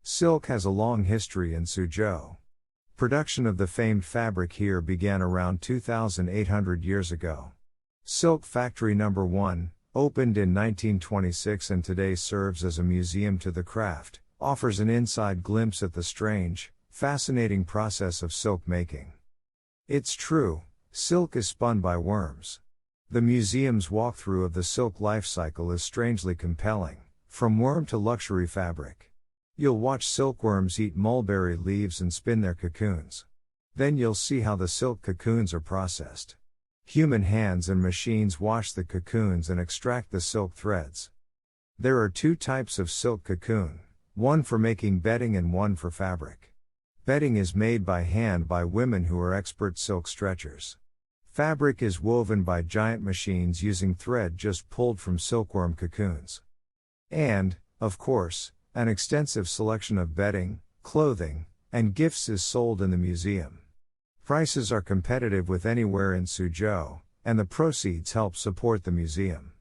Silk has a long history in Suzhou. Production of the famed fabric here began around 2,800 years ago. Silk Factory No. 1, opened in 1926 and today serves as a museum to the craft, offers an inside glimpse at the strange, fascinating process of silk making. It's true, silk is spun by worms. The museum's walkthrough of the silk life cycle is strangely compelling, from worm to luxury fabric. You'll watch silkworms eat mulberry leaves and spin their cocoons. Then you'll see how the silk cocoons are processed. Human hands and machines wash the cocoons and extract the silk threads. There are two types of silk cocoon, one for making bedding and one for fabric. Bedding is made by hand by women who are expert silk stretchers. Fabric is woven by giant machines using thread just pulled from silkworm cocoons. And, of course, an extensive selection of bedding, clothing, and gifts is sold in the museum. Prices are competitive with anywhere in Suzhou, and the proceeds help support the museum.